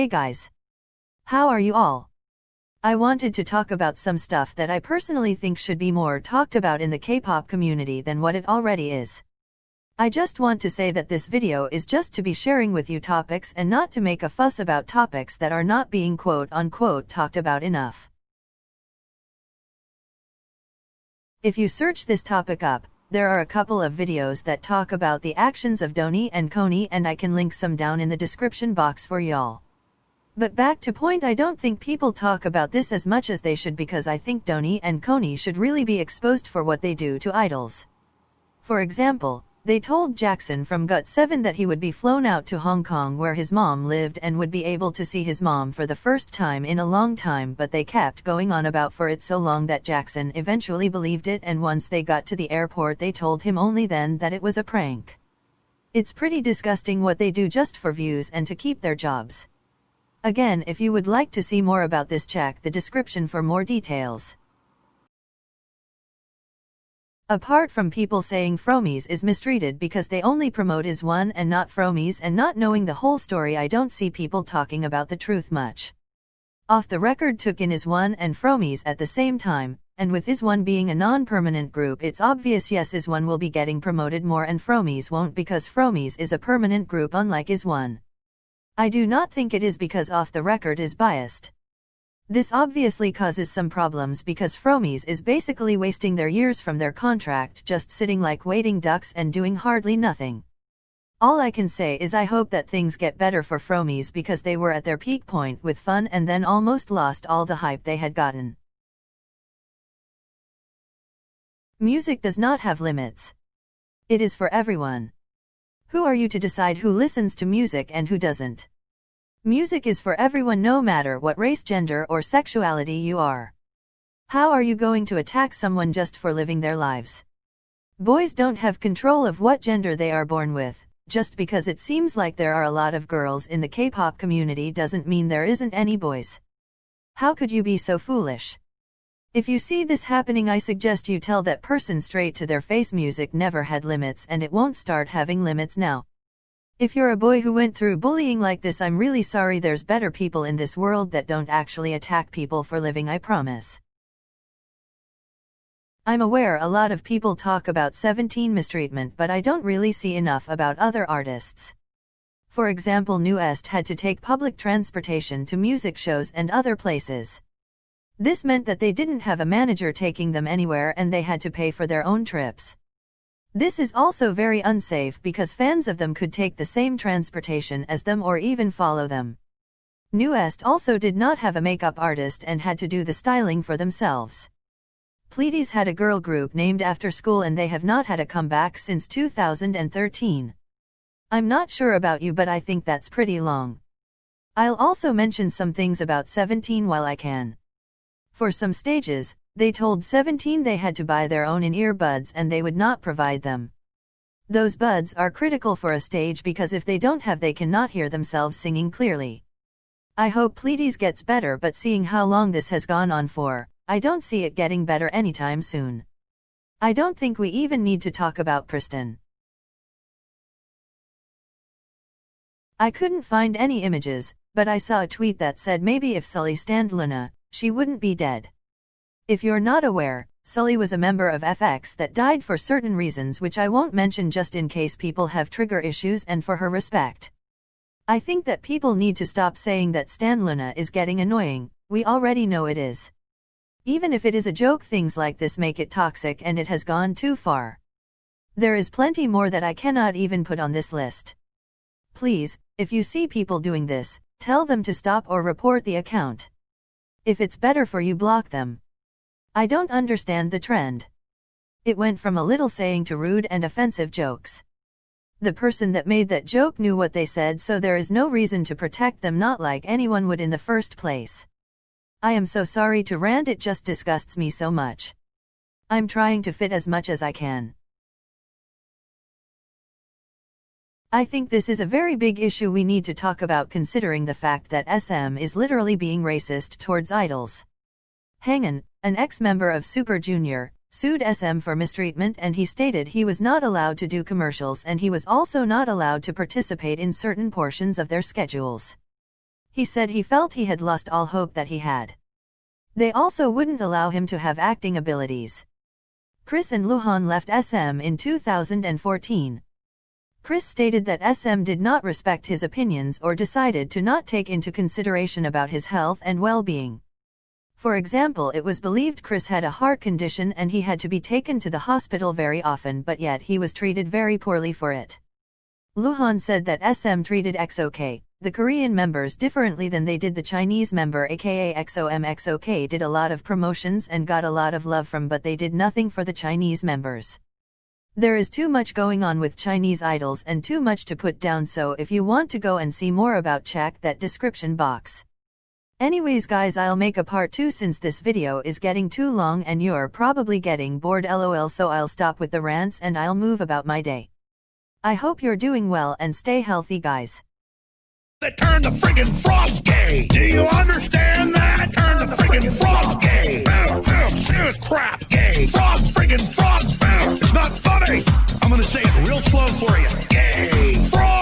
Hey guys! How are you all? I wanted to talk about some stuff that I personally think should be more talked about in the K-pop community than what it already is. I just want to say that this video is just to be sharing with you topics and not to make a fuss about topics that are not being quote-unquote talked about enough. If you search this topic up, there are a couple of videos that talk about the actions of DONI and CONI, and I can link some down in the description box for y'all. But back to point, I don't think people talk about this as much as they should, because I think DONI and CONI should really be exposed for what they do to idols. For example, they told Jackson from GOT7 that he would be flown out to Hong Kong where his mom lived and would be able to see his mom for the first time in a long time, but they kept going on about for it so long that Jackson eventually believed it, and once they got to the airport they told him only then that it was a prank. It's pretty disgusting what they do just for views and to keep their jobs. Again, if you would like to see more about this, check the description for more details. Apart from people saying Fromies is mistreated because they only promote IZ*ONE and not Fromies, and not knowing the whole story, I don't see people talking about the truth much. Off the record took in IZ*ONE and Fromies at the same time, and with IZ*ONE being a non-permanent group, it's obvious yes, IZ*ONE will be getting promoted more and Fromies won't, because Fromies is a permanent group unlike IZ*ONE. I do not think it is because off the record is biased. This obviously causes some problems because Fromies is basically wasting their years from their contract just sitting like waiting ducks and doing hardly nothing. All I can say is I hope that things get better for Fromies, because they were at their peak point with fun and then almost lost all the hype they had gotten. Music does not have limits. It is for everyone. Who are you to decide who listens to music and who doesn't? Music is for everyone, no matter what race, gender, or sexuality you are. How are you going to attack someone just for living their lives? Boys don't have control of what gender they are born with. Just because it seems like there are a lot of girls in the K-pop community doesn't mean there isn't any boys. How could you be so foolish? If you see this happening, I suggest you tell that person straight to their face. Music never had limits and it won't start having limits now. If you're a boy who went through bullying like this, I'm really sorry. There's better people in this world that don't actually attack people for living, I promise. I'm aware a lot of people talk about 17 mistreatment, but I don't really see enough about other artists. For example, NU'EST had to take public transportation to music shows and other places. This meant that they didn't have a manager taking them anywhere and they had to pay for their own trips. This is also very unsafe because fans of them could take the same transportation as them or even follow them. NU'EST also did not have a makeup artist and had to do the styling for themselves. PLEDIS had a girl group named After School and they have not had a comeback since 2013. I'm not sure about you, but I think that's pretty long. I'll also mention some things about 17 while I can. For some stages, they told 17 they had to buy their own in-ear buds and they would not provide them. Those buds are critical for a stage because if they don't have, they cannot hear themselves singing clearly. I hope PLEDIS gets better, but seeing how long this has gone on for, I don't see it getting better anytime soon. I don't think we even need to talk about Preston. I couldn't find any images, but I saw a tweet that said maybe if Sully stanned Luna, she wouldn't be dead. If you're not aware, Sully was a member of FX that died for certain reasons which I won't mention just in case people have trigger issues, and for her respect. I think that people need to stop saying that Stan Luna is getting annoying. We already know it is. Even if it is a joke, things like this make it toxic and it has gone too far. There is plenty more that I cannot even put on this list. Please, if you see people doing this, tell them to stop or report the account. If it's better for you, block them. I don't understand the trend. It went from a little saying to rude and offensive jokes. The person that made that joke knew what they said, so there is no reason to protect them, not like anyone would in the first place. I am so sorry to rant, it just disgusts me so much. I'm trying to fit as much as I can. I think this is a very big issue we need to talk about, considering the fact that SM is literally being racist towards idols. Haeun, an ex-member of Super Junior, sued SM for mistreatment, and he stated he was not allowed to do commercials and he was also not allowed to participate in certain portions of their schedules. He said he felt he had lost all hope that he had. They also wouldn't allow him to have acting abilities. Chris and Luhan left SM in 2014. Chris stated that SM did not respect his opinions or decided to not take into consideration about his health and well-being. For example, it was believed Chris had a heart condition and he had to be taken to the hospital very often, but yet he was treated very poorly for it. Luhan said that SM treated XOK, the Korean members, differently than they did the Chinese member aka XOM. XOK did a lot of promotions and got a lot of love from, but they did nothing for the Chinese members. There is too much going on with Chinese idols and too much to put down, so if you want to go and see more about, check that description box. Anyways guys, I'll make a part 2 since this video is getting too long and you're probably getting bored lol, so I'll stop with the rants and I'll move about my day. I hope you're doing well and stay healthy guys. That turned the friggin' frogs gay. Do you understand?